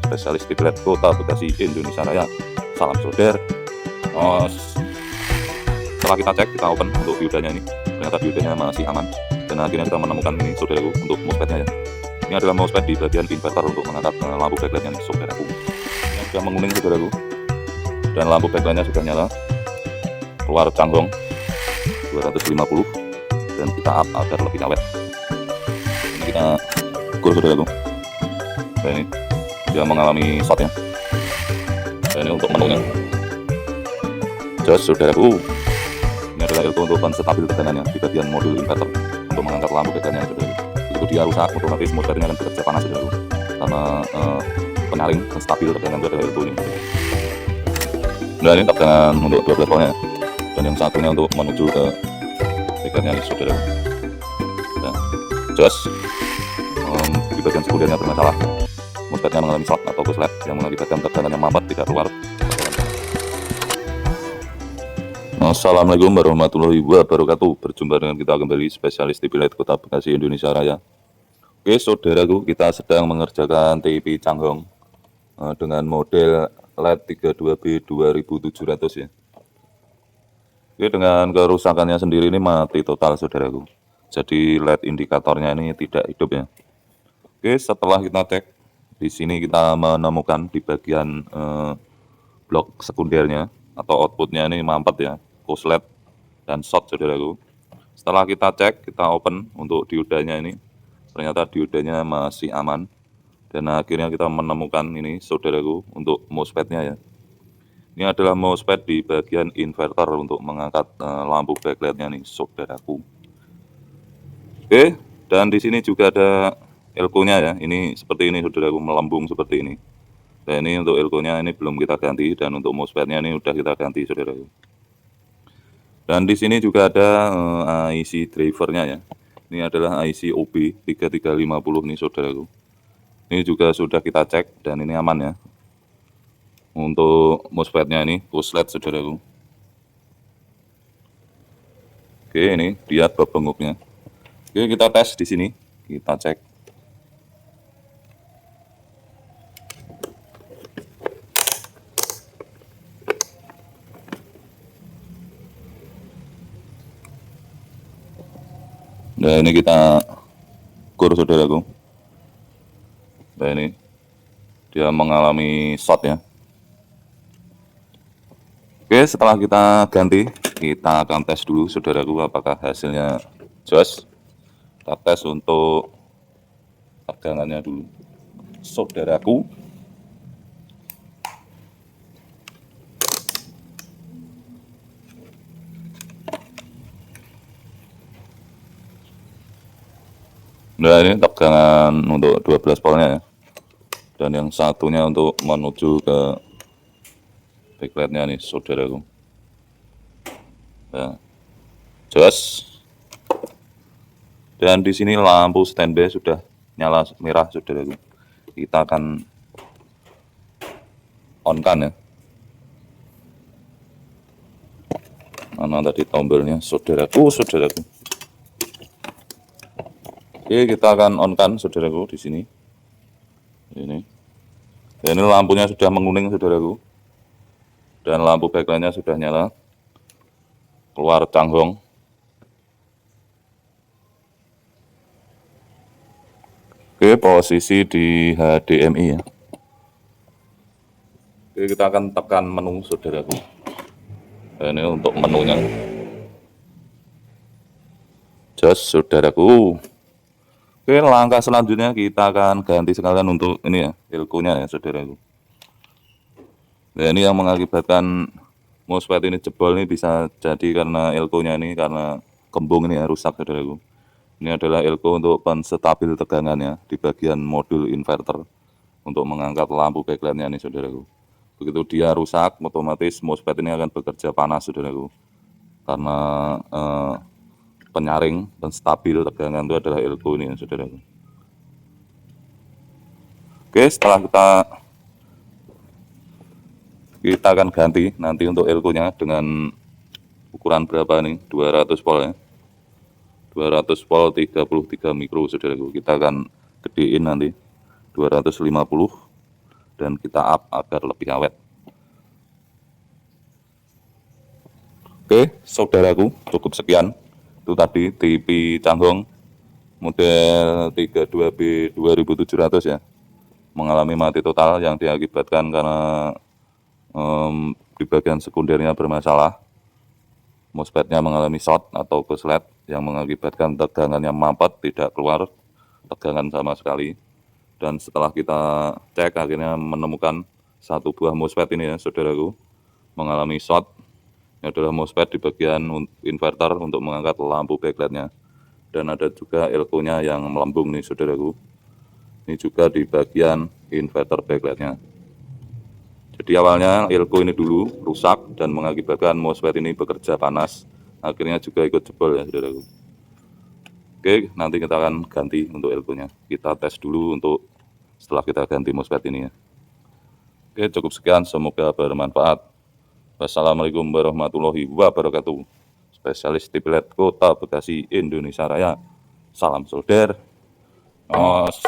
spesialis Tiblet Kota Bekasi, Indonesia Raya. Salam solder. Setelah kita cek, kita open untuk diodanya ini, ternyata diodanya masih aman, dan akhirnya kita menemukan ini saudaraku untuk MOSFET-nya ya. Ini adalah MOSFET di bagian inverter untuk mengangkat lampu backlightnya nih saudaraku. Ini sudah menguning saudaraku, dan lampu backlightnya sudah nyala, keluar cangkong 250, dan kita up agar lebih awet. Ini kita ukur saudaraku, dan ini dia mengalami short ya, dan ini untuk menunya jos saudaraku. Ini adalah ilko untuk penstabil tegangannya di bagian modul inverter untuk mengangkat lampu backlightnya saudaraku. Begitu dia rusak, otomatis MOSFET-nya akan bekerja panas saudaraku, karena penyaring stabil tegangan itu adalah ilko ini. Nah ini tegangan untuk 12 voltnya, dan yang satunya untuk menuju ke backlightnya nih saudaraku. Nah, jos di bagian sekundernya bermasalah, MOSFET-nya mengalami short atau korslet yang mengakibatkan tegangan yang mampet tidak keluar. Assalamualaikum warahmatullahi wabarakatuh. Berjumpa dengan kita kembali, spesialis TV LED Kota Bekasi, Indonesia Raya. Oke saudaraku, kita sedang mengerjakan TV Changhong dengan model LED 32B 2700 ya. Oke, dengan kerusakannya sendiri ini mati total saudaraku. Jadi LED indikatornya ini tidak hidup ya. Oke, setelah kita cek, di sini kita menemukan di bagian blok sekundernya atau outputnya ini mampet ya, korslet dan short saudaraku. Setelah kita cek, kita open untuk diodanya ini, ternyata diodanya masih aman, dan akhirnya kita menemukan ini saudaraku untuk MOSFET-nya ya. Ini adalah MOSFET di bagian inverter untuk mengangkat lampu backlight-nya nih saudaraku. Oke, dan di sini juga ada elko-nya ya. Ini seperti ini saudaraku, melambung seperti ini. Dan ini untuk elko-nya ini belum kita ganti, dan untuk MOSFET-nya ini udah kita ganti saudaraku. Dan di sini juga ada IC drivernya ya. Ini adalah IC OB3350 nih saudaraku. Ini juga sudah kita cek dan ini aman ya. Untuk MOSFET-nya ini korslet saudaraku. Oke, ini dia bebenguknya. Oke, kita tes di sini, kita cek. Nah ini kita ukur saudaraku. Nah ini dia mengalami short ya. Oke, setelah kita ganti, kita akan tes dulu saudaraku apakah hasilnya jos. Kita tes untuk tegangannya dulu saudaraku. Nah ini tegangan untuk 12 voltnya ya, dan yang satunya untuk menuju ke backlight-nya nih saudaraku. Nah, jos. Dan di sini lampu standby sudah nyala merah saudaraku. Kita akan on kan ya. Mana tadi tombolnya saudaraku. Oke, kita akan on kan saudaraku di sini. Ini. Dan ini lampunya sudah menguning saudaraku. Dan lampu backlightnya sudah nyala. Keluar canggong. Oke, posisi di HDMI ya. Oke, kita akan tekan menu saudaraku. Dan ini untuk menunya. Jos saudaraku. Oke, langkah selanjutnya kita akan ganti sekalian untuk ini ya, elko-nya ya saudaraku. Nah ini yang mengakibatkan MOSFET ini jebol ini bisa jadi karena elko-nya ini, karena kembung ini ya rusak saudaraku. Ini adalah elko untuk penstabil tegangannya di bagian modul inverter untuk mengangkat lampu backlight-nya nih saudaraku. Begitu dia rusak, otomatis MOSFET ini akan bekerja panas saudaraku, karena penyaring dan stabil tegangan itu adalah elko ini ya saudaraku. Oke, setelah kita akan ganti nanti untuk elko-nya dengan ukuran berapa nih, 200 volt ya, 200 volt 33 mikro saudaraku. Kita akan gedein nanti 250, dan kita up agar lebih awet. Oke, saudaraku, cukup sekian. Itu tadi TV Changhong model 32B 2700 ya, mengalami mati total yang diakibatkan karena di bagian sekundernya bermasalah. MOSFET-nya mengalami short atau korslet yang mengakibatkan tegangannya mampet, tidak keluar tegangan sama sekali. Dan setelah kita cek akhirnya menemukan satu buah MOSFET ini ya saudaraku, mengalami short. Ini adalah MOSFET di bagian inverter untuk mengangkat lampu backlightnya. Dan ada juga elko-nya yang melambung nih saudaraku. Ini juga di bagian inverter backlightnya. Jadi awalnya elko ini dulu rusak dan mengakibatkan MOSFET ini bekerja panas. Akhirnya juga ikut jebol ya saudaraku. Oke, nanti kita akan ganti untuk elko-nya. Kita tes dulu untuk setelah kita ganti MOSFET ini ya. Oke, cukup sekian. Semoga bermanfaat. Wassalamualaikum warahmatullahi wabarakatuh. Spesialis TV LED Kota Bekasi, Indonesia Raya. Salam solder. Os.